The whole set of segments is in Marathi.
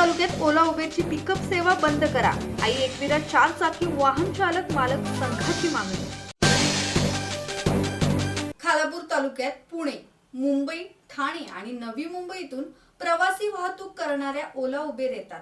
तालुक्यात ओला उबेरची पिकअप सेवा बंद करा. आई एकविरा 4 चाकी वाहन चालक मालक संघाची मागणी. खालापूर तालुक्यात पुणे, मुंबई, ठाणे आणि नवी मुंबईतून प्रवासी वाहतूक करणाऱ्या ओला उबेर येतात.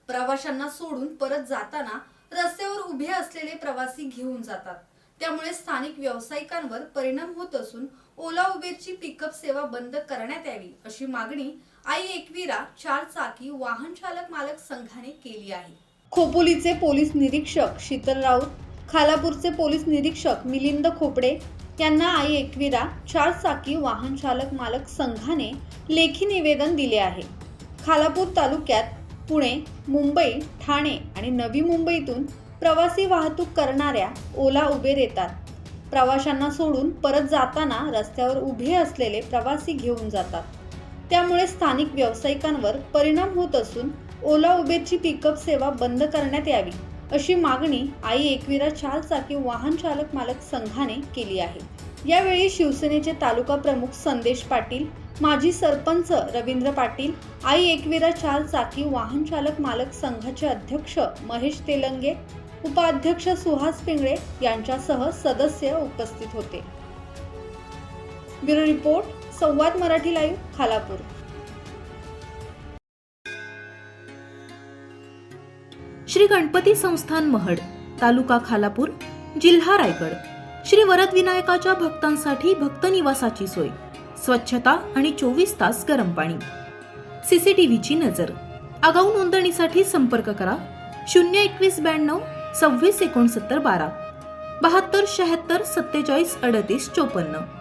प्रवाशांना सोडून परत जाताना रस्त्यावर उभे असलेले प्रवासी घेऊन जातात. त्यामुळे स्थानिक व्यावसायिकांवर परिणाम होत असून ओला उबेरची पिकअप सेवा बंद करण्यात यावी अशी मागणी आई एकविरा 4 चाकी वाहन चालक मालक संघाने केली आहे. खोपोलीचे पोलीस निरीक्षक शीतल राऊत, खालापूरचे पोलीस निरीक्षक मिलिंद खोपडे यांना आई एकविरा 4 चाकी वाहन चालक मालक संघाने लेखी निवेदन दिले आहे. खालापूर तालुक्यात पुणे, मुंबई, ठाणे आणि नवी मुंबईतून प्रवासी वाहतूक करणाऱ्या ओला उबेर येतात. प्रवाशांना सोडून परत जाताना रस्त्यावर उभे असलेले प्रवासी घेऊन जातात. त्यामुळे स्थानिक व्यावसायिकांवर परिणाम होत असून ओला उबेरची पिकअप सेवा बंद करण्यात यावी अशी मागणी आई एकविरा 4 चाकी वाहन चालक मालक संघाने केली आहे. यावेळी शिवसेनेचे तालुका प्रमुख संदेश पाटील, माजी सरपंच रवींद्र पाटील, आई एकविरा 4 चाकी वाहन चालक मालक संघाचे अध्यक्ष महेश तेलंगे, उपाध्यक्ष सुहास पिंगळे यांच्यासह सदस्य उपस्थित होते. ब्युरो रिपोर्ट, संवाद मराठी लाईव्ह, खालापूर. श्री गणपती संस्थान महड, तालुका खालापूर, जिल्हा रायगड. श्री वरद विनायकाच्या भक्तांसाठी भक्त निवासाची सोय, स्वच्छता आणि 24 तास गरम पाणी. सीसीटीव्हीची नजर. आगाऊ नोंदणीसाठी संपर्क करा 02192 26 69 12 72 76 47 38 54.